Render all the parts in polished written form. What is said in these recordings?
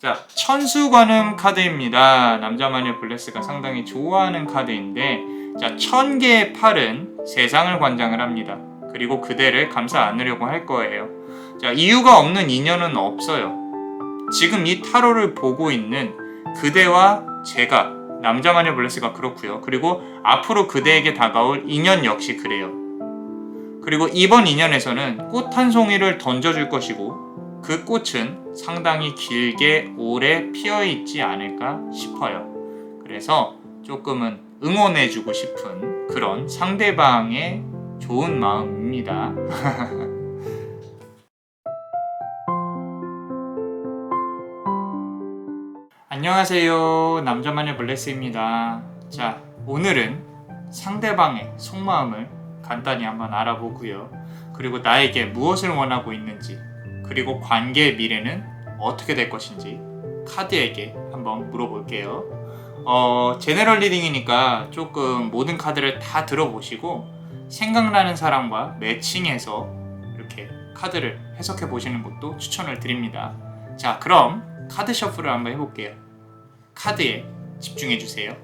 자, 천수관음 카드입니다. 남자마녀 블레스가 상당히 좋아하는 카드인데, 자, 1000개의 팔은 세상을 관장을 합니다. 그리고 그대를 감싸 안으려고 할 거예요. 자, 이유가 없는 인연은 없어요. 지금 이 타로를 보고 있는 그대와 제가, 남자마녀 블레스가 그렇고요. 그리고 앞으로 그대에게 다가올 인연 역시 그래요. 그리고 이번 인연에서는 꽃 한 송이를 던져줄 것이고, 그 꽃은 상당히 길게 오래 피어있지 않을까 싶어요. 그래서 조금은 응원해주고 싶은 그런 상대방의 좋은 마음입니다. 안녕하세요. 남자마녀 블레스입니다. 자, 오늘은 상대방의 속마음을 간단히 한번 알아보고요. 그리고 나에게 무엇을 원하고 있는지, 그리고 관계의 미래는 어떻게 될 것인지 카드에게 한번 물어볼게요. 제너럴 리딩이니까 조금 모든 카드를 다 들어보시고 생각나는 사람과 매칭해서 이렇게 카드를 해석해 보시는 것도 추천을 드립니다. 자, 그럼 카드 셔플을 한번 해볼게요. 카드에 집중해 주세요.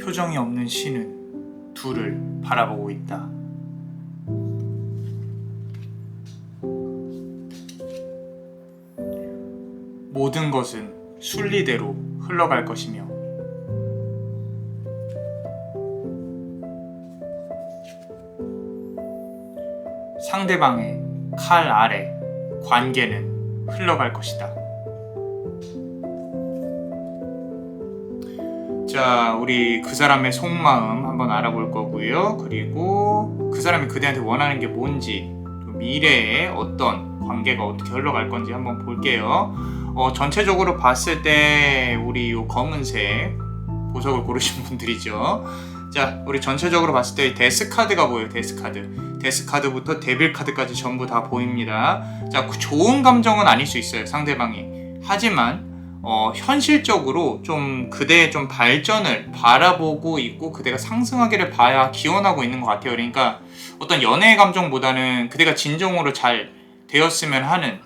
표정이 없는 신은 둘을 바라보고 있다. 모든 것은 순리대로 흘러갈 것이며 상대방의 칼 아래 관계는 흘러갈 것이다. 자, 우리 그 사람의 속마음 한번 알아볼 거고요. 그리고 그 사람이 그대한테 원하는 게 뭔지, 미래에 어떤 관계가 어떻게 흘러갈 건지 한번 볼게요. 전체적으로 봤을 때 우리 요 검은색 보석을 고르신 분들이죠. 자, 우리 전체적으로 봤을 때 데스 카드가 보여요. 데스 카드. 데스 카드부터 데빌 카드까지 전부 다 보입니다. 자, 좋은 감정은 아닐 수 있어요, 상대방이. 하지만 현실적으로 좀 그대의 좀 발전을 바라보고 있고 그대가 상승하기를 봐야 기원하고 있는 것 같아요. 그러니까 어떤 연애의 감정보다는 그대가 진정으로 잘 되었으면 하는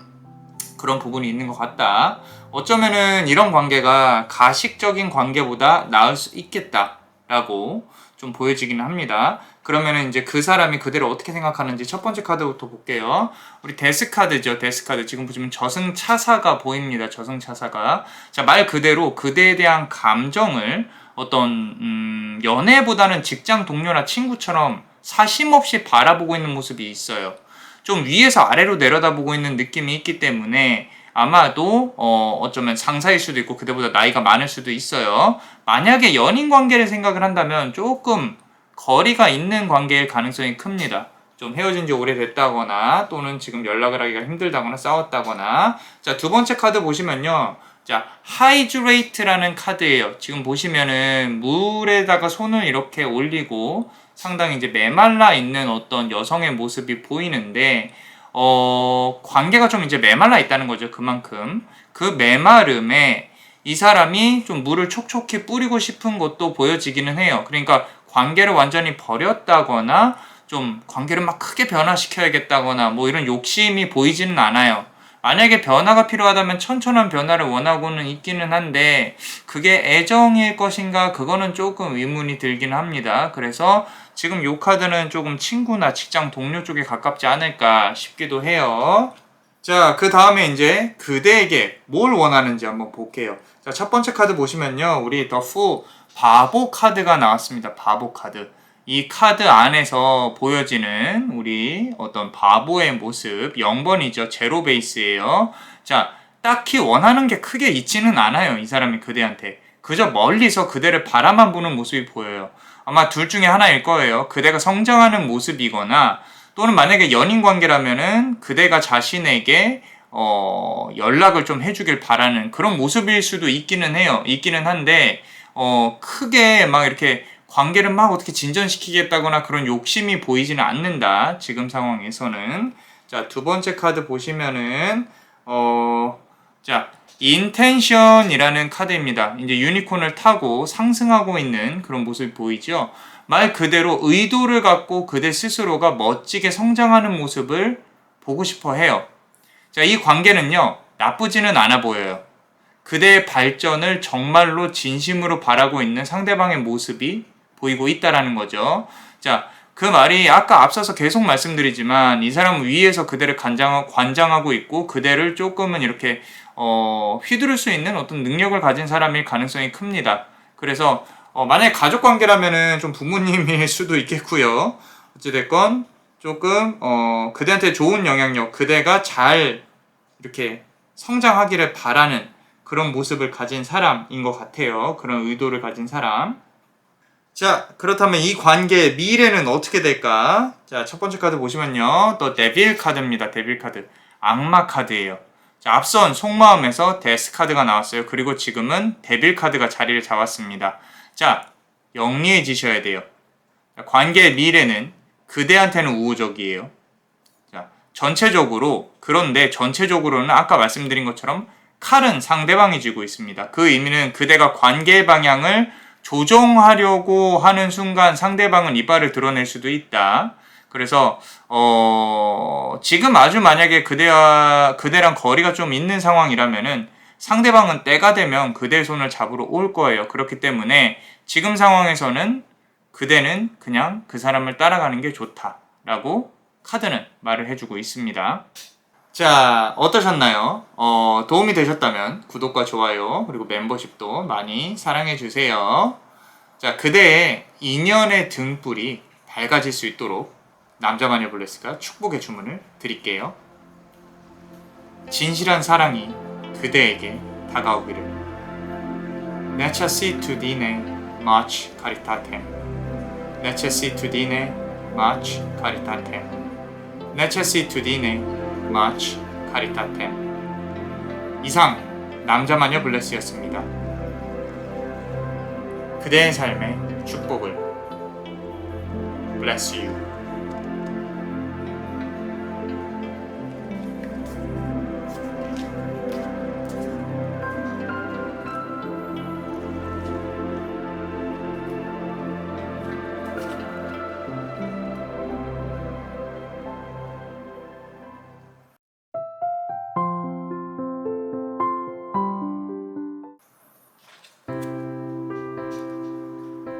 그런 부분이 있는 것 같다. 어쩌면은 이런 관계가 가식적인 관계보다 나을 수 있겠다라고 좀 보여지기는 합니다. 그러면은 이제 그 사람이 그대를 어떻게 생각하는지 첫 번째 카드부터 볼게요. 우리 데스 카드죠. 데스 카드. 지금 보시면 저승차사가 보입니다. 저승차사가. 자, 말 그대로 그대에 대한 감정을 어떤 연애보다는 직장 동료나 친구처럼 사심 없이 바라보고 있는 모습이 있어요. 좀 위에서 아래로 내려다보고 있는 느낌이 있기 때문에 아마도 어쩌면 상사일 수도 있고 그대보다 나이가 많을 수도 있어요. 만약에 연인 관계를 생각을 한다면 조금 거리가 있는 관계일 가능성이 큽니다. 좀 헤어진 지 오래됐다거나 또는 지금 연락을 하기가 힘들다거나 싸웠다거나. 자, 두 번째 카드 보시면요. 자, 하이드레이트라는 카드예요. 지금 보시면은 물에다가 손을 이렇게 올리고 상당히 이제 메말라 있는 어떤 여성의 모습이 보이는데 관계가 좀 이제 메말라 있다는 거죠. 그만큼 그 메마름에 이 사람이 좀 물을 촉촉히 뿌리고 싶은 것도 보여지기는 해요. 그러니까 관계를 완전히 버렸다거나 좀 관계를 막 크게 변화시켜야겠다거나 뭐 이런 욕심이 보이지는 않아요. 만약에 변화가 필요하다면 천천한 변화를 원하고는 있기는 한데 그게 애정일 것인가 그거는 조금 의문이 들긴 합니다. 그래서 지금 이 카드는 조금 친구나 직장 동료 쪽에 가깝지 않을까 싶기도 해요. 자, 그 다음에 이제 그대에게 뭘 원하는지 한번 볼게요. 자, 첫 번째 카드 보시면요. 우리 더 푸 바보 카드가 나왔습니다. 바보 카드. 이 카드 안에서 보여지는 우리 어떤 바보의 모습 0번이죠. 제로 베이스예요. 자, 딱히 원하는 게 크게 있지는 않아요. 이 사람이 그대한테. 그저 멀리서 그대를 바라만 보는 모습이 보여요. 아마 둘 중에 하나일 거예요. 그대가 성장하는 모습이거나 또는 만약에 연인 관계라면은 그대가 자신에게 연락을 좀 해주길 바라는 그런 모습일 수도 있기는 해요. 있기는 한데 크게 막 이렇게 관계를 막 어떻게 진전시키겠다거나 그런 욕심이 보이지는 않는다. 지금 상황에서는. 자, 두 번째 카드 보시면은 자, 인텐션이라는 카드입니다. 이제 유니콘을 타고 상승하고 있는 그런 모습이 보이죠. 말 그대로 의도를 갖고 그대 스스로가 멋지게 성장하는 모습을 보고 싶어 해요. 자, 이 관계는요, 나쁘지는 않아 보여요. 그대의 발전을 정말로 진심으로 바라고 있는 상대방의 모습이 보이고 있다라는 거죠. 자, 그 말이 아까 앞서서 계속 말씀드리지만 이 사람은 위에서 그대를 관장하고 있고 그대를 조금은 이렇게 휘두를 수 있는 어떤 능력을 가진 사람일 가능성이 큽니다. 그래서 만약에 가족 관계라면은 좀 부모님일 수도 있겠고요. 어찌됐건 조금 그대한테 좋은 영향력, 그대가 잘 이렇게 성장하기를 바라는 그런 모습을 가진 사람인 것 같아요. 그런 의도를 가진 사람. 자, 그렇다면 이 관계의 미래는 어떻게 될까? 자, 첫 번째 카드 보시면요. 또 데빌 카드입니다. 데빌 카드. 악마 카드예요. 자, 앞선 속마음에서 데스 카드가 나왔어요. 그리고 지금은 데빌 카드가 자리를 잡았습니다. 자, 영리해지셔야 돼요. 자, 관계의 미래는 그대한테는 우호적이에요. 자, 그런데 전체적으로는 아까 말씀드린 것처럼 칼은 상대방이 쥐고 있습니다. 그 의미는 그대가 관계의 방향을 조정하려고 하는 순간 상대방은 이빨을 드러낼 수도 있다. 그래서 지금 아주 만약에 그대랑 거리가 좀 있는 상황이라면은 상대방은 때가 되면 그대의 손을 잡으러 올 거예요. 그렇기 때문에 지금 상황에서는 그대는 그냥 그 사람을 따라가는 게 좋다라고 카드는 말을 해주고 있습니다. 자, 어떠셨나요? 도움이 되셨다면 구독과 좋아요 그리고 멤버십도 많이 사랑해주세요. 자, 그대의 인연의 등불이 밝아질 수 있도록 남자 마녀 블레스가 축복의 주문을 드릴게요. 진실한 사랑이 그대에게 다가오기를. Necessitudine much caritatem. Necessitudine much caritatem. Necessitudine much caritatem. 이상 남자 마녀 블레스였습니다. 그대의 삶의 축복을. Bless you.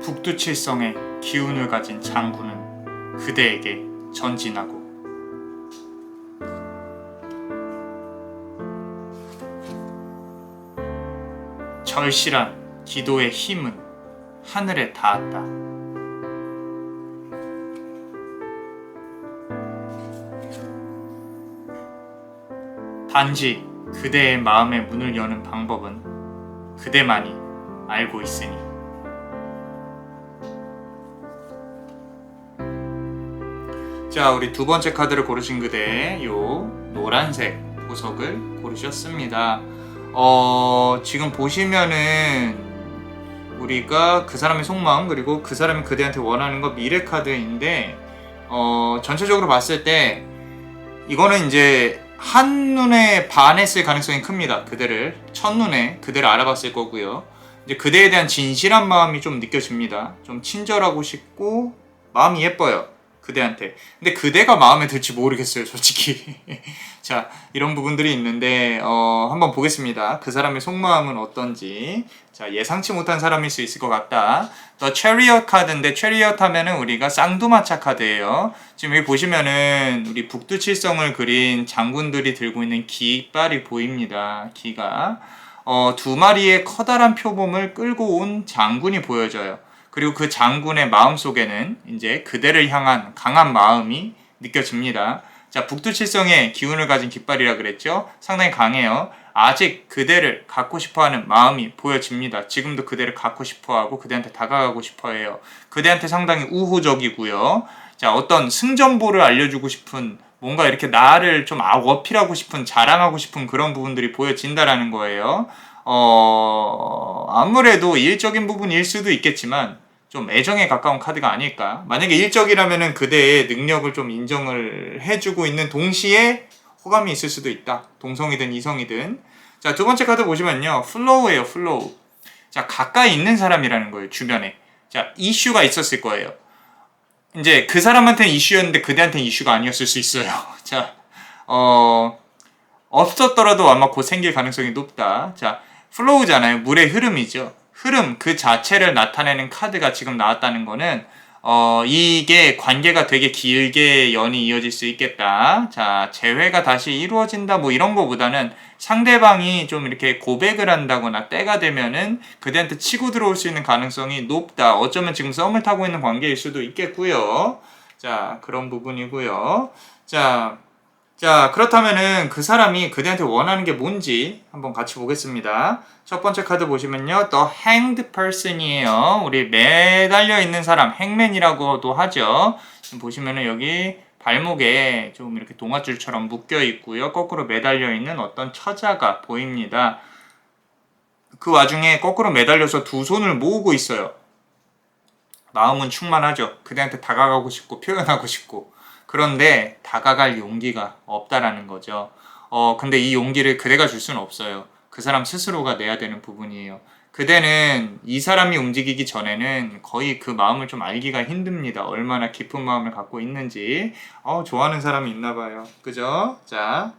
북두칠성의 기운을 가진 장군은 그대에게 전진하고. 절실한 기도의 힘은 하늘에 닿았다. 단지 그대의 마음의 문을 여는 방법은 그대만이 알고 있으니. 자, 우리 두 번째 카드를 고르신 그대, 요 노란색 보석을 고르셨습니다. 지금 보시면은 우리가 그 사람의 속마음, 그리고 그 사람이 그대한테 원하는 거 미래 카드인데, 전체적으로 봤을 때 이거는 이제 한눈에 반했을 가능성이 큽니다. 그대를 첫눈에 그대를 알아봤을 거고요. 이제 그대에 대한 진실한 마음이 좀 느껴집니다. 좀 친절하고 싶고 마음이 예뻐요, 그대한테. 근데 그대가 마음에 들지 모르겠어요, 솔직히. 자, 이런 부분들이 있는데 한번 보겠습니다. 그 사람의 속마음은 어떤지. 자, 예상치 못한 사람일 수 있을 것 같다. The Chariot 카드인데, Chariot 하면은 우리가 쌍두마차 카드예요. 지금 여기 보시면은 우리 북두칠성을 그린 장군들이 들고 있는 깃발이 보입니다. 기가 두 마리의 커다란 표범을 끌고 온 장군이 보여져요. 그리고 그 장군의 마음속에는 이제 그대를 향한 강한 마음이 느껴집니다. 자, 북두칠성의 기운을 가진 깃발이라 그랬죠? 상당히 강해요. 아직 그대를 갖고 싶어하는 마음이 보여집니다. 지금도 그대를 갖고 싶어하고 그대한테 다가가고 싶어해요. 그대한테 상당히 우호적이고요. 자, 어떤 승전보를 알려주고 싶은, 뭔가 이렇게 나를 좀 어필하고 싶은, 자랑하고 싶은 그런 부분들이 보여진다라는 거예요. 아무래도 일적인 부분일 수도 있겠지만 좀 애정에 가까운 카드가 아닐까. 만약에 일적이라면은 그대의 능력을 좀 인정을 해주고 있는 동시에 호감이 있을 수도 있다. 동성이든 이성이든. 자, 두 번째 카드 보시면요, 플로우예요, 플로우. 자, 가까이 있는 사람이라는 거예요, 주변에. 자, 이슈가 있었을 거예요. 이제 그 사람한테는 이슈였는데 그대한테는 이슈가 아니었을 수 있어요. 자, 없었더라도 아마 곧 생길 가능성이 높다. 자, 플로우잖아요. 물의 흐름이죠. 흐름 그 자체를 나타내는 카드가 지금 나왔다는 거는 이게 관계가 되게 길게 연이 이어질 수 있겠다. 자, 재회가 다시 이루어진다 뭐 이런 거보다는 상대방이 좀 이렇게 고백을 한다거나 때가 되면은 그대한테 치고 들어올 수 있는 가능성이 높다. 어쩌면 지금 썸을 타고 있는 관계일 수도 있겠고요. 자, 그런 부분이고요. 자, 그렇다면은 그 사람이 그대한테 원하는 게 뭔지 한번 같이 보겠습니다. 첫 번째 카드 보시면요, The Hanged Person이에요. 우리 매달려 있는 사람, 행맨이라고도 하죠. 지금 보시면은 여기 발목에 좀 이렇게 동아줄처럼 묶여 있고요. 거꾸로 매달려 있는 어떤 처자가 보입니다. 그 와중에 거꾸로 매달려서 두 손을 모으고 있어요. 마음은 충만하죠. 그대한테 다가가고 싶고 표현하고 싶고. 그런데 다가갈 용기가 없다라는 거죠. 근데 이 용기를 그대가 줄 수는 없어요. 그 사람 스스로가 내야 되는 부분이에요. 그대는 이 사람이 움직이기 전에는 거의 그 마음을 좀 알기가 힘듭니다. 얼마나 깊은 마음을 갖고 있는지. 좋아하는 사람이 있나 봐요. 그죠? 자,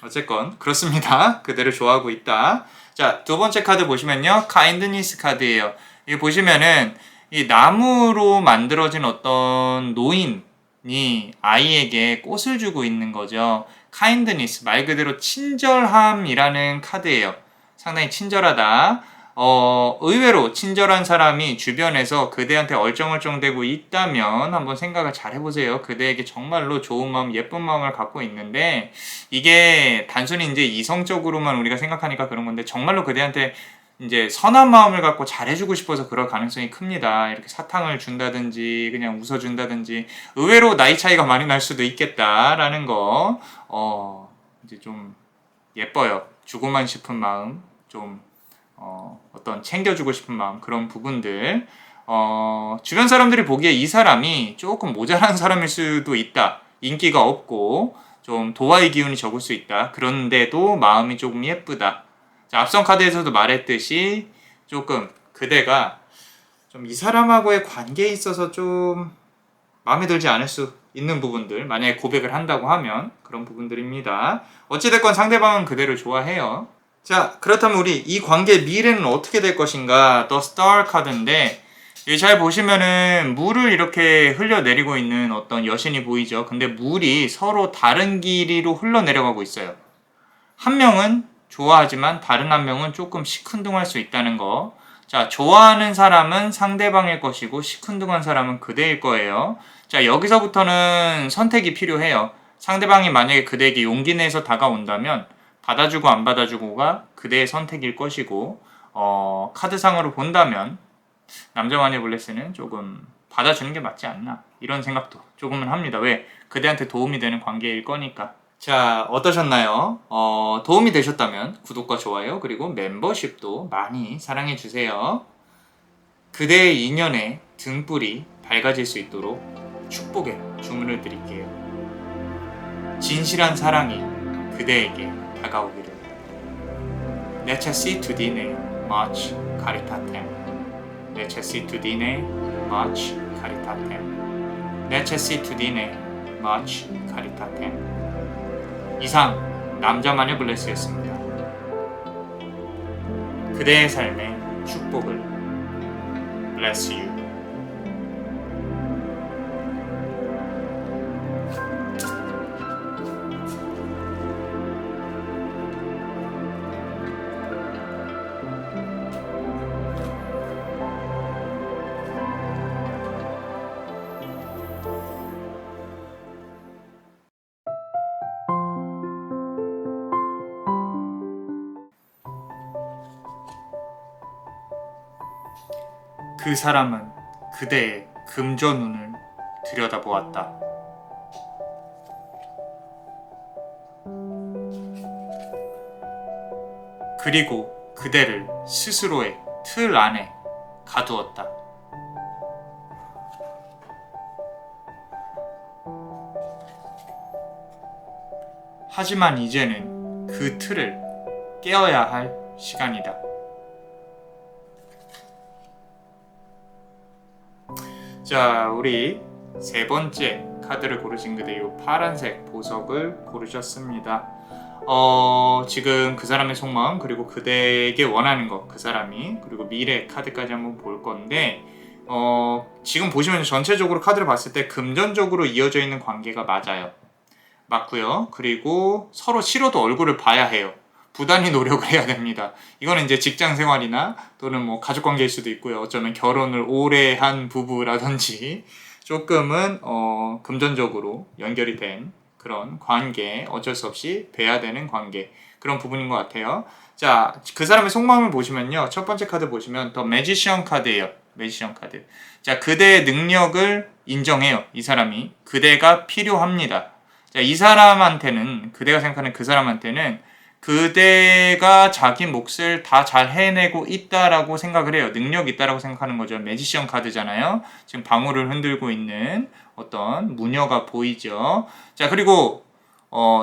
어쨌건 그렇습니다. 그대를 좋아하고 있다. 자, 두 번째 카드 보시면요, 카인드니스 카드예요. 이거 보시면은 이 나무로 만들어진 어떤 노인이 아이에게 꽃을 주고 있는 거죠. 카인드니스, 말 그대로 친절함이라는 카드예요. 상당히 친절하다. 의외로 친절한 사람이 주변에서 그대한테 얼쩡얼쩡대고 있다면 한번 생각을 잘 해보세요. 그대에게 정말로 좋은 마음, 예쁜 마음을 갖고 있는데 이게 단순히 이제 이성적으로만 우리가 생각하니까 그런 건데 정말로 그대한테 이제 선한 마음을 갖고 잘해주고 싶어서 그럴 가능성이 큽니다. 이렇게 사탕을 준다든지 그냥 웃어준다든지 의외로 나이 차이가 많이 날 수도 있겠다라는 거 이제 좀 예뻐요. 주고만 싶은 마음, 좀 어떤 챙겨주고 싶은 마음 그런 부분들 주변 사람들이 보기에 이 사람이 조금 모자란 사람일 수도 있다. 인기가 없고 좀 도화의 기운이 적을 수 있다. 그런데도 마음이 조금 예쁘다. 자, 앞선 카드에서도 말했듯이 조금 그대가 좀 이 사람하고의 관계에 있어서 좀 마음에 들지 않을 수 있는 부분들 만약에 고백을 한다고 하면 그런 부분들입니다. 어찌됐건 상대방은 그대를 좋아해요. 자, 그렇다면 우리 이 관계의 미래는 어떻게 될 것인가? The Star 카드인데 잘 보시면은 물을 이렇게 흘려내리고 있는 어떤 여신이 보이죠. 근데 물이 서로 다른 길이로 흘러내려가고 있어요. 한 명은 좋아하지만 다른 한 명은 조금 시큰둥할 수 있다는 거. 자, 좋아하는 사람은 상대방일 것이고 시큰둥한 사람은 그대일 거예요. 자, 여기서부터는 선택이 필요해요. 상대방이 만약에 그대에게 용기 내서 다가온다면 받아주고 안 받아주고가 그대의 선택일 것이고 카드상으로 본다면 남자 마녀 블레스는 조금 받아주는 게 맞지 않나 이런 생각도 조금은 합니다. 왜? 그대한테 도움이 되는 관계일 거니까. 자, 어떠셨나요? 도움이 되셨다면 구독과 좋아요 그리고 멤버십도 많이 사랑해주세요. 그대의 인연의 등불이 밝아질 수 있도록 축복의 주문을 드릴게요. 진실한 사랑이 그대에게 다가오기를. Necessitudine much caritatem. Necessitudine much caritatem. Necessitudine much caritatem. 이상 남자 마녀 블레스였습니다. 그대의 삶의 축복을 Bless you. 그 사람은 그대의 금전운을 들여다보았다. 그리고 그대를 스스로의 틀 안에 가두었다. 하지만 이제는 그 틀을 깨어야 할 시간이다. 자, 우리 세 번째 카드를 고르신 그대 이 파란색 보석을 고르셨습니다. 지금 그 사람의 속마음 그리고 그대에게 원하는 것, 그 사람이 그리고 미래 카드까지 한번 볼 건데 지금 보시면 전체적으로 카드를 봤을 때 금전적으로 이어져 있는 관계가 맞고요. 그리고 서로 싫어도 얼굴을 봐야 해요. 부단히 노력을 해야 됩니다. 이거는 이제 직장 생활이나 또는 뭐 가족 관계일 수도 있고요. 어쩌면 결혼을 오래 한 부부라든지 조금은 금전적으로 연결이 된 그런 관계, 어쩔 수 없이 돼야 되는 관계 그런 부분인 것 같아요. 자, 그 사람의 속마음을 보시면요. 첫 번째 카드 보시면 더 매지션 카드예요. 매지션 카드. 자, 그대의 능력을 인정해요. 이 사람이. 그대가 필요합니다. 자, 이 사람한테는 그대가 생각하는 그 사람한테는 그대가 자기 몫을 다 잘 해내고 있다라고 생각을 해요. 능력이 있다라고 생각하는 거죠. 매지션 카드잖아요. 지금 방울을 흔들고 있는 어떤 무녀가 보이죠. 자, 그리고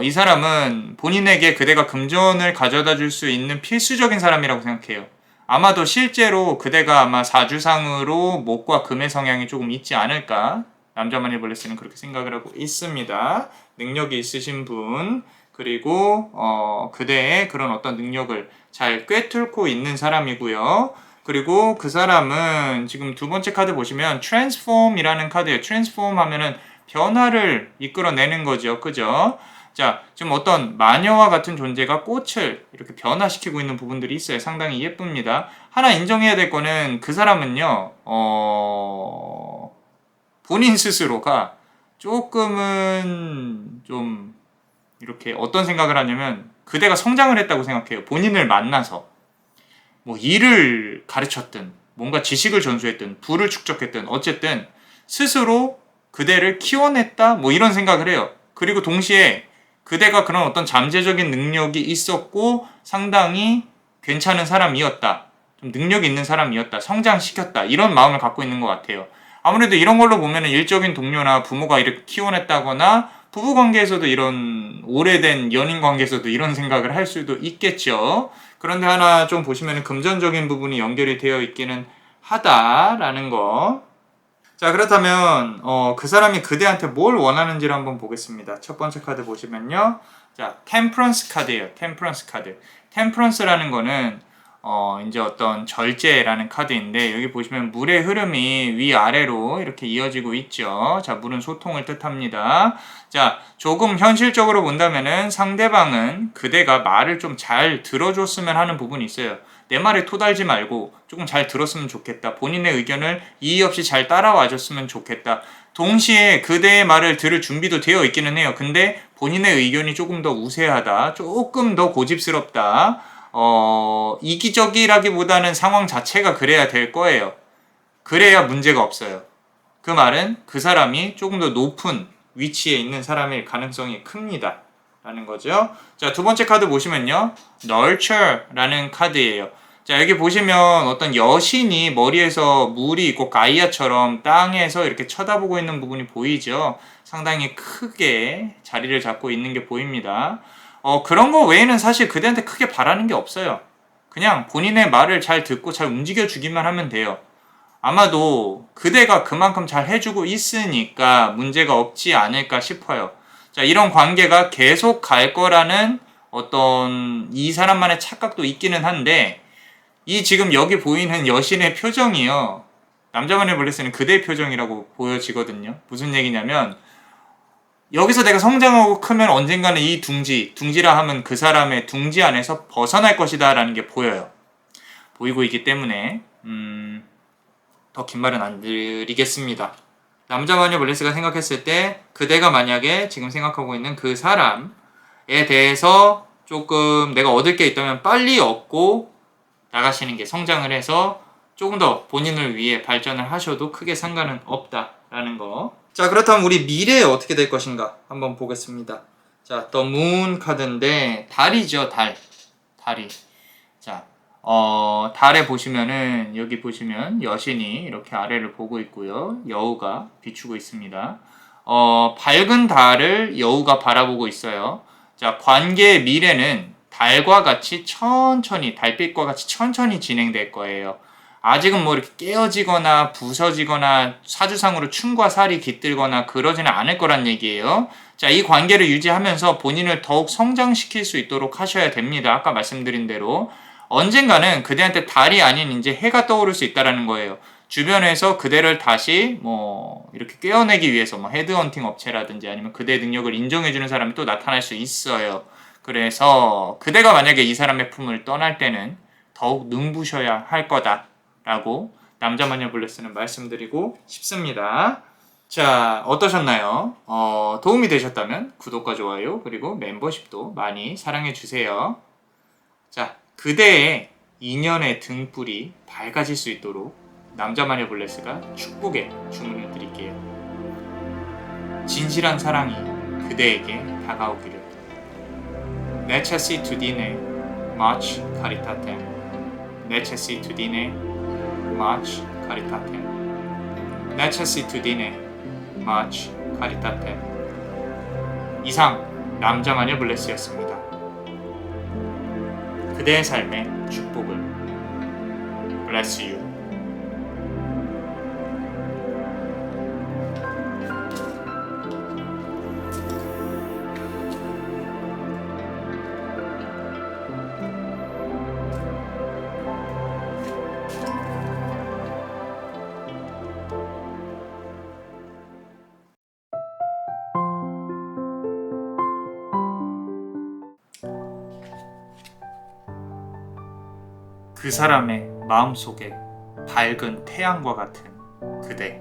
이 사람은 본인에게 그대가 금전을 가져다 줄 수 있는 필수적인 사람이라고 생각해요. 아마도 실제로 그대가 아마 사주상으로 목과 금의 성향이 조금 있지 않을까. 남자 마녀 블레스는 그렇게 생각을 하고 있습니다. 능력이 있으신 분 그리고 그대의 그런 어떤 능력을 잘 꿰뚫고 있는 사람이고요. 그리고 그 사람은 지금 두 번째 카드 보시면 Transform이라는 카드예요. Transform 하면은 변화를 이끌어내는 거죠. 그죠? 자, 지금 어떤 마녀와 같은 존재가 꽃을 이렇게 변화시키고 있는 부분들이 있어요. 상당히 예쁩니다. 하나 인정해야 될 거는 그 사람은요, 본인 스스로가 조금은 좀 이렇게 어떤 생각을 하냐면 그대가 성장을 했다고 생각해요. 본인을 만나서. 뭐 일을 가르쳤든 뭔가 지식을 전수했든 부를 축적했든 어쨌든 스스로 그대를 키워냈다 뭐 이런 생각을 해요. 그리고 동시에 그대가 그런 어떤 잠재적인 능력이 있었고 상당히 괜찮은 사람이었다. 좀 능력이 있는 사람이었다. 성장시켰다. 이런 마음을 갖고 있는 것 같아요. 아무래도 이런 걸로 보면은 일적인 동료나 부모가 이렇게 키워냈다거나 부부 관계에서도 이런 오래된 연인 관계에서도 이런 생각을 할 수도 있겠죠. 그런데 하나 좀 보시면 금전적인 부분이 연결이 되어 있기는 하다라는 거. 자, 그렇다면 그 사람이 그대한테 뭘 원하는지를 한번 보겠습니다. 첫 번째 카드 보시면요. 자, 템퍼런스 카드예요. 템퍼런스 카드. 템퍼런스라는 거는 이제 어떤 절제라는 카드인데 여기 보시면 물의 흐름이 위아래로 이렇게 이어지고 있죠. 자, 물은 소통을 뜻합니다. 자, 조금 현실적으로 본다면은 상대방은 그대가 말을 좀 잘 들어줬으면 하는 부분이 있어요. 내 말에 토달지 말고 조금 잘 들었으면 좋겠다. 본인의 의견을 이의 없이 잘 따라와줬으면 좋겠다. 동시에 그대의 말을 들을 준비도 되어 있기는 해요. 근데 본인의 의견이 조금 더 우세하다. 조금 더 고집스럽다. 이기적이라기보다는 상황 자체가 그래야 될 거예요. 그래야 문제가 없어요. 그 말은 그 사람이 조금 더 높은 위치에 있는 사람일 가능성이 큽니다. 라는 거죠. 자, 두 번째 카드 보시면요. nurture라는 카드예요. 자, 여기 보시면 어떤 여신이 머리에서 물이 있고 가이아처럼 땅에서 이렇게 쳐다보고 있는 부분이 보이죠. 상당히 크게 자리를 잡고 있는 게 보입니다. 그런 거 외에는 사실 그대한테 크게 바라는 게 없어요. 그냥 본인의 말을 잘 듣고 잘 움직여주기만 하면 돼요. 아마도 그대가 그만큼 잘 해주고 있으니까 문제가 없지 않을까 싶어요. 자, 이런 관계가 계속 갈 거라는 어떤 이 사람만의 착각도 있기는 한데 이 지금 여기 보이는 여신의 표정이요. 남자만의 블레스는 그대의 표정이라고 보여지거든요. 무슨 얘기냐면 여기서 내가 성장하고 크면 언젠가는 이 둥지라 하면 그 사람의 둥지 안에서 벗어날 것이다 라는 게 보여요. 보이고 있기 때문에 더 긴 말은 안 드리겠습니다. 남자마녀 블레스가 생각했을 때 그대가 만약에 지금 생각하고 있는 그 사람에 대해서 조금 내가 얻을 게 있다면 빨리 얻고 나가시는 게 성장을 해서 조금 더 본인을 위해 발전을 하셔도 크게 상관은 없다라는 거. 자, 그렇다면 우리 미래에 어떻게 될 것인가 한번 보겠습니다. 자, The Moon 카드인데 달이죠, 달이. 자, 달에 보시면은 여기 보시면 여신이 이렇게 아래를 보고 있고요. 여우가 비추고 있습니다. 밝은 달을 여우가 바라보고 있어요. 자, 관계의 미래는 달과 같이 천천히, 달빛과 같이 천천히 진행될 거예요. 아직은 뭐 이렇게 깨어지거나 부서지거나 사주상으로 춤과 살이 깃들거나 그러지는 않을 거란 얘기예요. 자, 이 관계를 유지하면서 본인을 더욱 성장시킬 수 있도록 하셔야 됩니다. 아까 말씀드린 대로. 언젠가는 그대한테 달이 아닌 이제 해가 떠오를 수 있다라는 거예요. 주변에서 그대를 다시 뭐 이렇게 깨어내기 위해서 뭐 헤드헌팅 업체라든지 아니면 그대의 능력을 인정해주는 사람이 또 나타날 수 있어요. 그래서 그대가 만약에 이 사람의 품을 떠날 때는 더욱 눈부셔야 할 거다라고 남자마녀 블레스는 말씀드리고 싶습니다. 자, 어떠셨나요? 도움이 되셨다면 구독과 좋아요 그리고 멤버십도 많이 사랑해주세요. 자, 그대의 인연의 등불이 밝아질 수 있도록 남자마녀 블레스가 축복의 주문을 드릴게요. 진실한 사랑이 그대에게 다가오기를. Necessitudine much caritatem. Necessitudine much caritatem. Necessitudine much caritatem. 이상 남자마녀 블레스였습니다. 그대의 삶의 축복을. Bless you. 그 사람의 마음속에 밝은 태양과 같은 그대.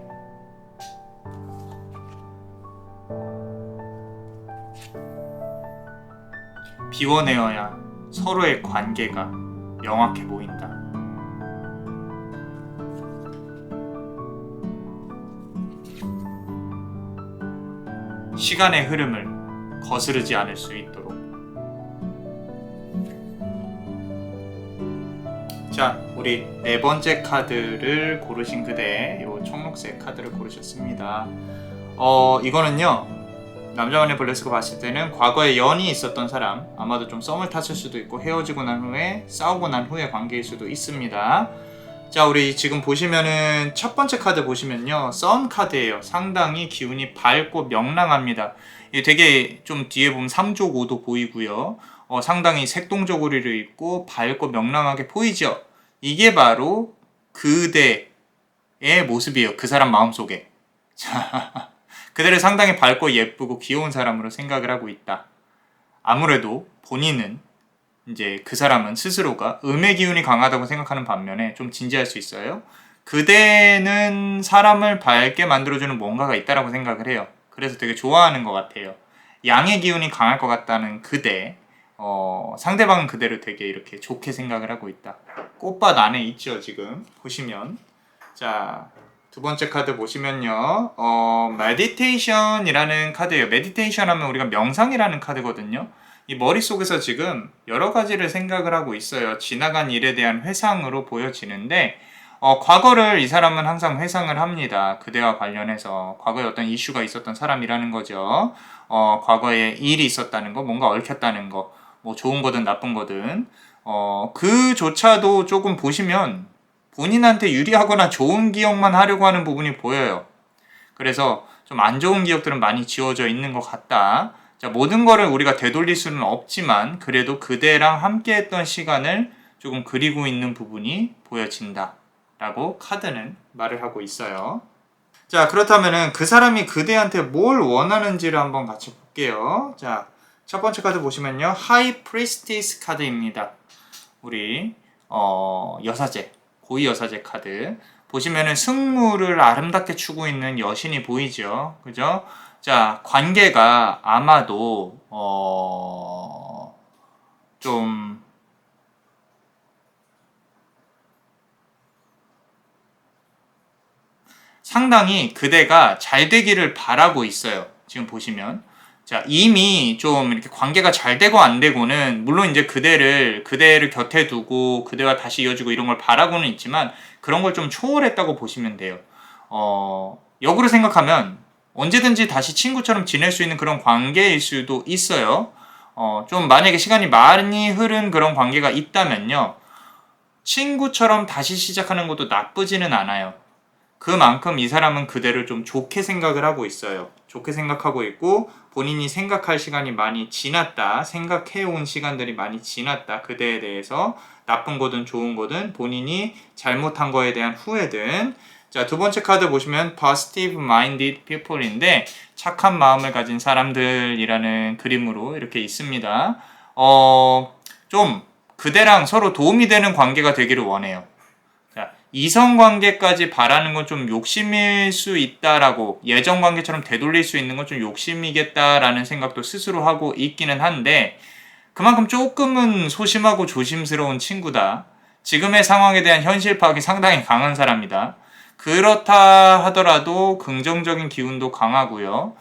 비워내어야 서로의 관계가 명확해 보인다. 시간의 흐름을 거스르지 않을 수 있도록. 자, 우리 네 번째 카드를 고르신 그대, 요 청록색 카드를 고르셨습니다. 이거는요, 남자만의 블레스가 봤을 때는 과거에 연이 있었던 사람, 아마도 좀 썸을 탔을 수도 있고 헤어지고 난 후에 싸우고 난 후의 관계일 수도 있습니다. 자, 우리 지금 보시면은 첫 번째 카드 보시면요, 선 카드예요. 상당히 기운이 밝고 명랑합니다. 이게 되게 좀 뒤에 보면 3조 5도 보이고요. 상당히 색동저고리를 입고 밝고 명랑하게 보이죠. 이게 바로 그대의 모습이에요. 그 사람 마음속에. 자, 그대를 상당히 밝고 예쁘고 귀여운 사람으로 생각을 하고 있다. 아무래도 본인은 이제 그 사람은 스스로가 음의 기운이 강하다고 생각하는 반면에 좀 진지할 수 있어요. 그대는 사람을 밝게 만들어주는 뭔가가 있다라고 생각을 해요. 그래서 되게 좋아하는 것 같아요. 양의 기운이 강할 것 같다는 그대, 상대방은 그대를 되게 이렇게 좋게 생각을 하고 있다. 꽃밭 안에 있죠, 지금 보시면. 자, 두 번째 카드 보시면요, 메디테이션이라는 카드예요. 메디테이션 하면 우리가 명상이라는 카드거든요. 이 머릿속에서 지금 여러 가지를 생각을 하고 있어요. 지나간 일에 대한 회상으로 보여지는데, 과거를 이 사람은 항상 회상을 합니다. 그대와 관련해서 과거에 어떤 이슈가 있었던 사람이라는 거죠. 과거에 일이 있었다는 거, 뭔가 얽혔다는 거, 뭐 좋은 거든 나쁜 거든, 그조차도 조금 보시면 본인한테 유리하거나 좋은 기억만 하려고 하는 부분이 보여요. 그래서 좀 안 좋은 기억들은 많이 지워져 있는 것 같다. 자, 모든 거를 우리가 되돌릴 수는 없지만 그래도 그대랑 함께 했던 시간을 조금 그리고 있는 부분이 보여진다 라고 카드는 말을 하고 있어요. 자, 그렇다면은 그 사람이 그대한테 뭘 원하는지를 한번 같이 볼게요. 자, 첫 번째 카드 보시면요, 하이 프리스티스 카드입니다. 우리 여사제, 고위 여사제 카드 보시면은 승무를 아름답게 추고 있는 여신이 보이죠, 그죠? 자, 관계가 아마도 좀 상당히 그대가 잘 되기를 바라고 있어요. 지금 보시면. 자, 이미 좀 이렇게 관계가 잘 되고 안 되고는 물론 이제 그대를 곁에 두고 그대와 다시 이어지고 이런 걸 바라고는 있지만 그런 걸 좀 초월했다고 보시면 돼요. 역으로 생각하면 언제든지 다시 친구처럼 지낼 수 있는 그런 관계일 수도 있어요. 좀 만약에 시간이 많이 흐른 그런 관계가 있다면요, 친구처럼 다시 시작하는 것도 나쁘지는 않아요. 그만큼 이 사람은 그대를 좀 좋게 생각을 하고 있어요. 좋게 생각하고 있고 본인이 생각할 시간이 많이 지났다, 생각해온 시간들이 많이 지났다. 그대에 대해서 나쁜 거든 좋은 거든 본인이 잘못한 거에 대한 후회든. 자, 두 번째 카드 보시면 positive minded people인데 착한 마음을 가진 사람들이라는 그림으로 이렇게 있습니다. 좀 그대랑 서로 도움이 되는 관계가 되기를 원해요. 자, 이성관계까지 바라는 건 좀 욕심일 수 있다라고, 예전관계처럼 되돌릴 수 있는 건 좀 욕심이겠다라는 생각도 스스로 하고 있기는 한데 그만큼 조금은 소심하고 조심스러운 친구다. 지금의 상황에 대한 현실 파악이 상당히 강한 사람이다. 그렇다 하더라도 긍정적인 기운도 강하고요.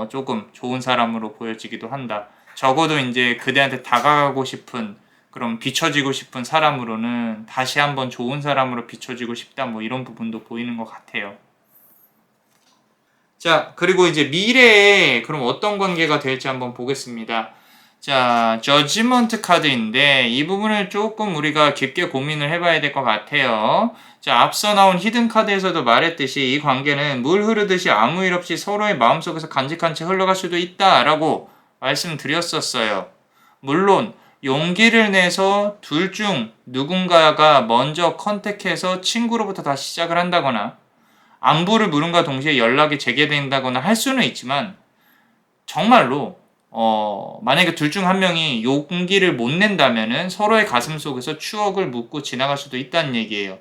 조금 좋은 사람으로 보여지기도 한다. 적어도 이제 그대한테 다가가고 싶은, 그럼 비춰지고 싶은 사람으로는 다시 한번 좋은 사람으로 비춰지고 싶다, 뭐 이런 부분도 보이는 것 같아요. 자, 그리고 이제 미래에 그럼 어떤 관계가 될지 한번 보겠습니다. 자, 저지먼트 카드인데 이 부분을 조금 우리가 깊게 고민을 해봐야 될 것 같아요. 자, 앞서 나온 히든 카드에서도 말했듯이 이 관계는 물 흐르듯이 아무 일 없이 서로의 마음속에서 간직한 채 흘러갈 수도 있다라고 말씀드렸었어요. 물론 용기를 내서 둘 중 누군가가 먼저 컨택해서 친구로부터 다시 시작을 한다거나 안부를 물음과 동시에 연락이 재개된다거나 할 수는 있지만 정말로 만약에 둘 중 한 명이 용기를 못 낸다면은 서로의 가슴 속에서 추억을 묻고 지나갈 수도 있다는 얘기예요.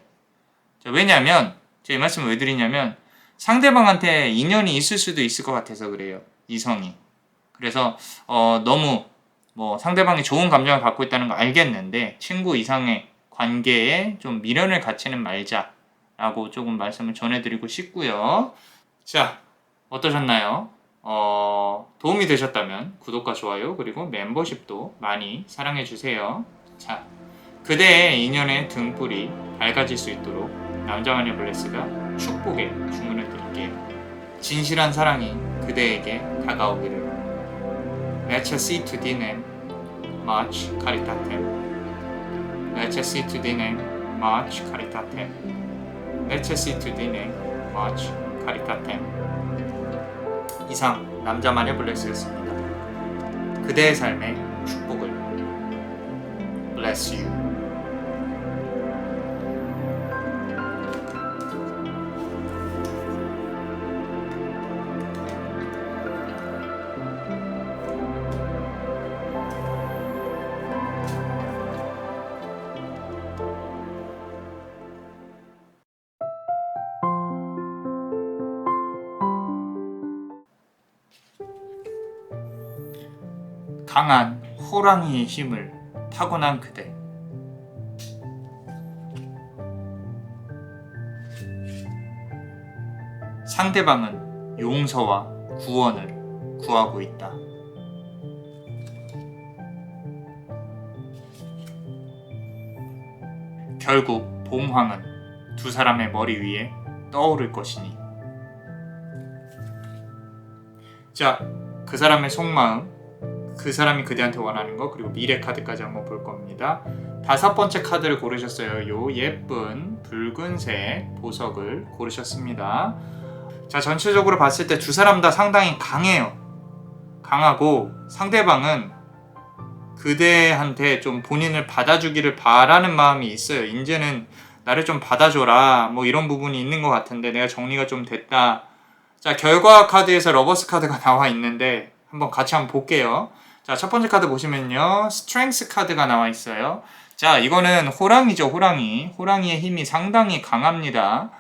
자, 왜냐면 제가 이 말씀을 왜 드리냐면 상대방한테 인연이 있을 수도 있을 것 같아서 그래요. 이성이. 그래서 너무 뭐 상대방이 좋은 감정을 갖고 있다는 거 알겠는데 친구 이상의 관계에 좀 미련을 갖지는 말자라고 조금 말씀을 전해드리고 싶고요. 자, 어떠셨나요? 도움이 되셨다면 구독과 좋아요 그리고 멤버십도 많이 사랑해주세요. 자, 그대의 인연의 등불이 밝아질 수 있도록 남자마녀 블레스가 축복의 주문을 드릴게요. 진실한 사랑이 그대에게 다가오기를. Necessito di nem, much caritatem. Necessito di nem, much caritatem. Necessito di nem, much caritatem. 이상 남자마녀 블레스였습니다. 그대의 삶의 축복을. Bless you. 강한 호랑이의 힘을 타고난 그대. 상대방은 용서와 구원을 구하고 있다. 결국 봉황은 두 사람의 머리 위에 떠오를 것이니. 자, 그 사람의 속마음, 그 사람이 그대한테 원하는 거, 그리고 미래 카드까지 한번 볼 겁니다. 5번째 카드를 고르셨어요. 요 예쁜 붉은색 보석을 고르셨습니다. 자, 전체적으로 봤을 때 두 사람 다 상당히 강해요. 강하고 상대방은 그대한테 좀 본인을 받아주기를 바라는 마음이 있어요. 이제는 나를 좀 받아줘라, 뭐 이런 부분이 있는 것 같은데 내가 정리가 좀 됐다. 자, 결과 카드에서 러버스 카드가 나와 있는데 한번 같이 한번 볼게요. 자, 첫 번째 카드 보시면요, 스트렝스 카드가 나와 있어요. 자, 이거는 호랑이죠. 호랑이의 힘이 상당히 강합니다.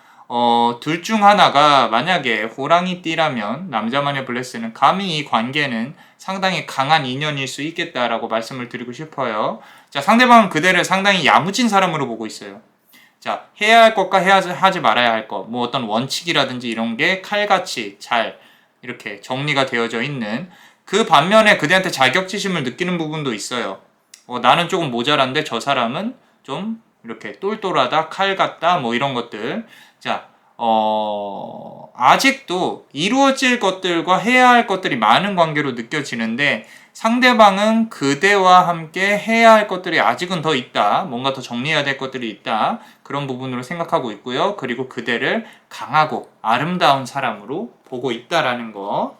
둘 중 하나가 만약에 호랑이띠라면 남자마녀 블레스는 감히 이 관계는 상당히 강한 인연일 수 있겠다라고 말씀을 드리고 싶어요. 자, 상대방은 그대를 상당히 야무진 사람으로 보고 있어요. 자, 해야 할 것과 하지 말아야 할 것, 뭐 어떤 원칙이라든지 이런 게 칼같이 잘 이렇게 정리가 되어져 있는, 그 반면에 그대한테 자격지심을 느끼는 부분도 있어요. 나는 조금 모자란데 저 사람은 좀 이렇게 똘똘하다, 칼 같다, 뭐 이런 것들. 자, 아직도 이루어질 것들과 해야 할 것들이 많은 관계로 느껴지는데 상대방은 그대와 함께 해야 할 것들이 아직은 더 있다. 뭔가 더 정리해야 될 것들이 있다. 그런 부분으로 생각하고 있고요. 그리고 그대를 강하고 아름다운 사람으로 보고 있다라는 거.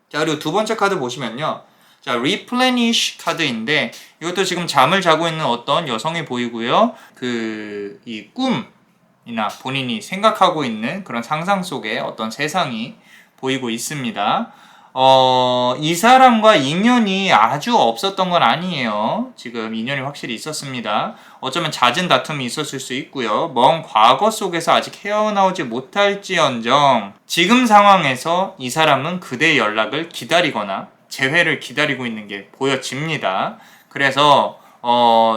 자, 그리고 두 번째 카드 보시면요. 자, replenish 카드인데 이것도 지금 잠을 자고 있는 어떤 여성이 보이고요. 이 꿈이나 본인이 생각하고 있는 그런 상상 속에 어떤 세상이 보이고 있습니다. 이 사람과 인연이 아주 없었던 건 아니에요. 지금 인연이 확실히 있었습니다. 어쩌면 잦은 다툼이 있었을 수 있고요. 먼 과거 속에서 아직 헤어나오지 못할지언정 지금 상황에서 이 사람은 그대의 연락을 기다리거나 재회를 기다리고 있는 게 보여집니다. 그래서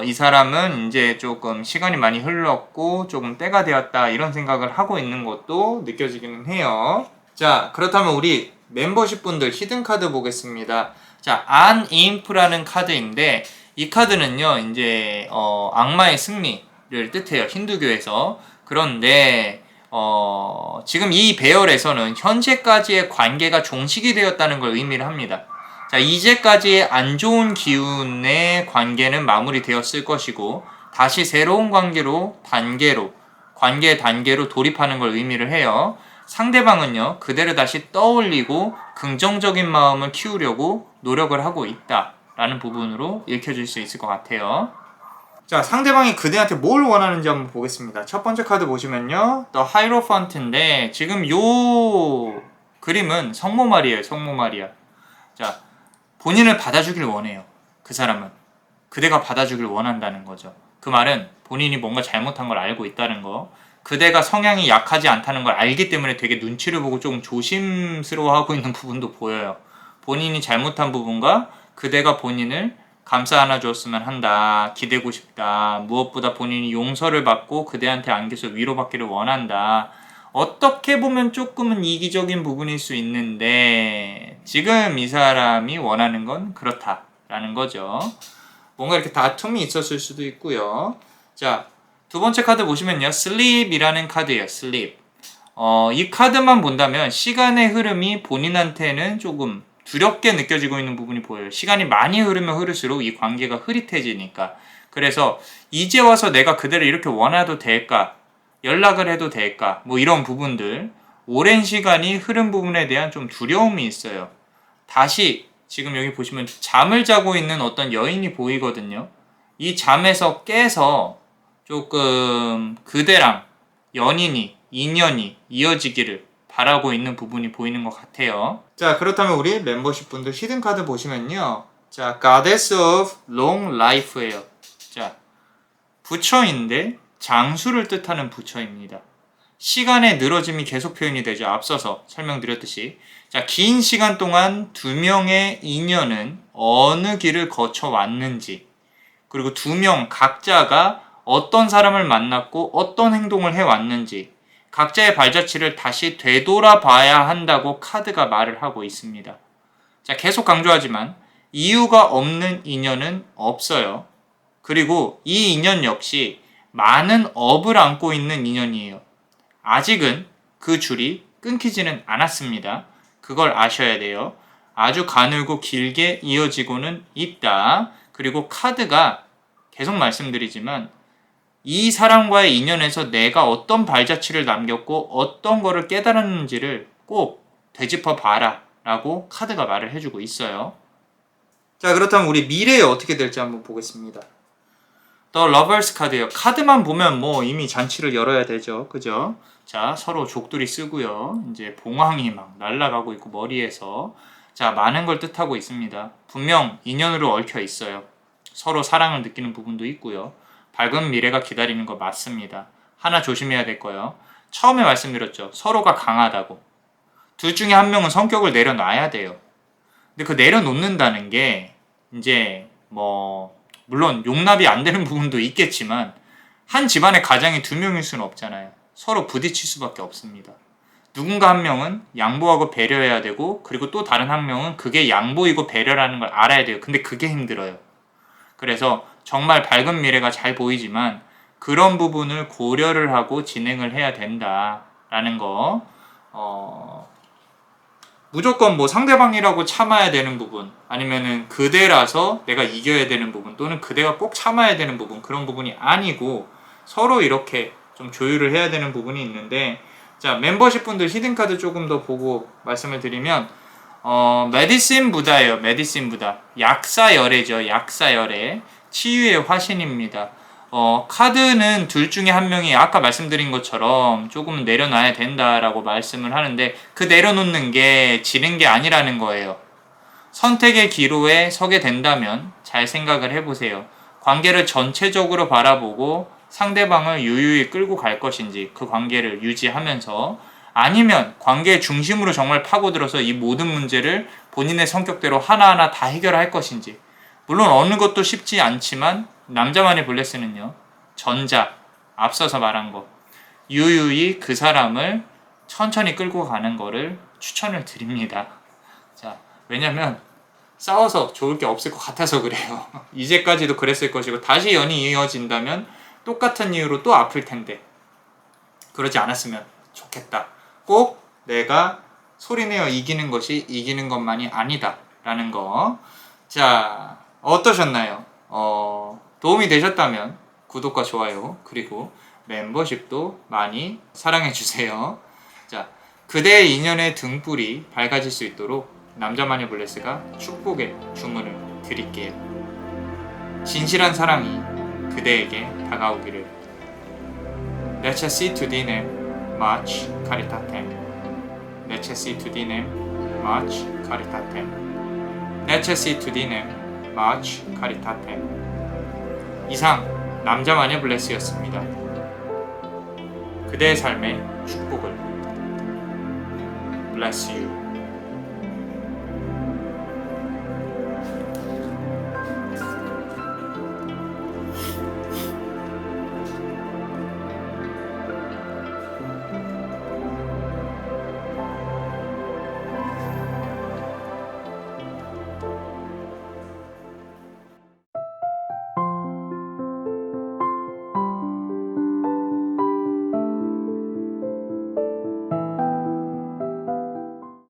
이 사람은 이제 조금 시간이 많이 흘렀고 조금 때가 되었다 이런 생각을 하고 있는 것도 느껴지기는 해요. 자, 그렇다면 우리 멤버십 분들 히든카드 보겠습니다. 자, 안임프라는 카드인데 이 카드는요 이제 악마의 승리를 뜻해요, 힌두교에서. 그런데 지금 이 배열에서는 현재까지의 관계가 종식이 되었다는 걸 의미를 합니다. 자, 이제까지의 안 좋은 기운의 관계는 마무리되었을 것이고 다시 새로운 관계 단계로 돌입하는 걸 의미를 해요. 상대방은요 그대를 다시 떠올리고 긍정적인 마음을 키우려고 노력을 하고 있다라는 부분으로 읽혀질 수 있을 것 같아요. 자, 상대방이 그대한테 뭘 원하는지 한번 보겠습니다. 첫 번째 카드 보시면요, The Hierophant인데 지금 요 그림은 성모 마리아예요. 성모 마리아. 자, 본인을 받아주길 원해요. 그 사람은. 그대가 받아주길 원한다는 거죠. 그 말은 본인이 뭔가 잘못한 걸 알고 있다는 거, 그대가 성향이 약하지 않다는 걸 알기 때문에 되게 눈치를 보고 조금 조심스러워하고 있는 부분도 보여요. 본인이 잘못한 부분과 그대가 본인을 감싸 안아줬으면 한다, 기대고 싶다, 무엇보다 본인이 용서를 받고 그대한테 안겨서 위로받기를 원한다. 어떻게 보면 조금은 이기적인 부분일 수 있는데 지금 이 사람이 원하는 건 그렇다라는 거죠. 뭔가 이렇게 다툼이 있었을 수도 있고요. 자, 두 번째 카드 보시면요. sleep이라는 카드예요. sleep. 이 카드만 본다면 시간의 흐름이 본인한테는 조금 두렵게 느껴지고 있는 부분이 보여요. 시간이 많이 흐르면 흐를수록 이 관계가 흐릿해지니까. 그래서 이제 와서 내가 그대를 이렇게 원해도 될까? 연락을 해도 될까? 뭐 이런 부분들. 오랜 시간이 흐른 부분에 대한 좀 두려움이 있어요. 다시 지금 여기 보시면 잠을 자고 있는 어떤 여인이 보이거든요. 이 잠에서 깨서 조금 그대랑 연인이, 인연이 이어지기를 바라고 있는 부분이 보이는 것 같아요. 자, 그렇다면 우리 멤버십 분들 히든카드 보시면요. 자, Goddess of Long Life예요. 자, 부처인데 장수를 뜻하는 부처입니다. 시간의 늘어짐이 계속 표현이 되죠. 앞서서 설명드렸듯이. 자, 긴 시간 동안 두 명의 인연은 어느 길을 거쳐왔는지, 그리고 두 명 각자가 어떤 사람을 만났고 어떤 행동을 해왔는지, 각자의 발자취를 다시 되돌아봐야 한다고 카드가 말을 하고 있습니다. 자, 계속 강조하지만 이유가 없는 인연은 없어요. 그리고 이 인연 역시 많은 업을 안고 있는 인연이에요. 아직은 그 줄이 끊기지는 않았습니다. 그걸 아셔야 돼요. 아주 가늘고 길게 이어지고는 있다. 그리고 카드가 계속 말씀드리지만 이 사람과의 인연에서 내가 어떤 발자취를 남겼고 어떤 거를 깨달았는지를 꼭 되짚어 봐라 라고 카드가 말을 해주고 있어요. 자, 그렇다면 우리 미래에 어떻게 될지 한번 보겠습니다. The Lovers 카드예요. 카드만 보면 뭐 이미 잔치를 열어야 되죠. 그죠? 자, 서로 족두리 쓰고요. 이제 봉황이 막 날아가고 있고 머리에서. 자, 많은 걸 뜻하고 있습니다. 분명 인연으로 얽혀 있어요. 서로 사랑을 느끼는 부분도 있고요. 밝은 미래가 기다리는 거 맞습니다. 하나 조심해야 될 거예요. 처음에 말씀드렸죠. 서로가 강하다고. 둘 중에 한 명은 성격을 내려놔야 돼요. 근데 그 내려놓는다는 게 이제 뭐 물론 용납이 안 되는 부분도 있겠지만 한 집안의 가장이 두 명일 수는 없잖아요. 서로 부딪힐 수밖에 없습니다. 누군가 한 명은 양보하고 배려해야 되고 그리고 또 다른 한 명은 그게 양보이고 배려라는 걸 알아야 돼요. 근데 그게 힘들어요. 그래서 정말 밝은 미래가 잘 보이지만 그런 부분을 고려를 하고 진행을 해야 된다라는 거. 무조건 뭐 상대방이라고 참아야 되는 부분 아니면은 그대라서 내가 이겨야 되는 부분 또는 그대가 꼭 참아야 되는 부분 그런 부분이 아니고 서로 이렇게 좀 조율을 해야 되는 부분이 있는데 자 멤버십 분들 히든카드 조금 더 보고 말씀을 드리면 메디신 부다예요. 메디신 부다 약사열애죠. 약사열애 치유의 화신입니다. 카드는 둘 중에 한 명이 아까 말씀드린 것처럼 조금 내려놔야 된다라고 말씀을 하는데 그 내려놓는 게 지는 게 아니라는 거예요. 선택의 기로에 서게 된다면 잘 생각을 해보세요. 관계를 전체적으로 바라보고 상대방을 유유히 끌고 갈 것인지 그 관계를 유지하면서 아니면 관계의 중심으로 정말 파고들어서 이 모든 문제를 본인의 성격대로 하나하나 다 해결할 것인지 물론 어느 것도 쉽지 않지만 남자만의 블레스는요. 전자, 앞서서 말한 거 유유히 그 사람을 천천히 끌고 가는 거를 추천을 드립니다. 자, 왜냐면 싸워서 좋을 게 없을 것 같아서 그래요. 이제까지도 그랬을 것이고 다시 연이 이어진다면 똑같은 이유로 또 아플 텐데 그러지 않았으면 좋겠다. 꼭 내가 소리내어 이기는 것이 이기는 것만이 아니다 라는 거. 자, 어떠셨나요? 도움이 되셨다면 구독과 좋아요 그리고 멤버십도 많이 사랑해주세요. 자, 그대의 인연의 등불이 밝아질 수 있도록 남자마녀 블레스가 축복의 주문을 드릴게요. 진실한 사랑이 그대에게 다가오기를. Necessitudinem much caritatem. Necessitudinem much caritatem. necessito di ne much caritate. 이상 남자마녀 블레스였습니다. 그대의 삶에 축복을. Bless you.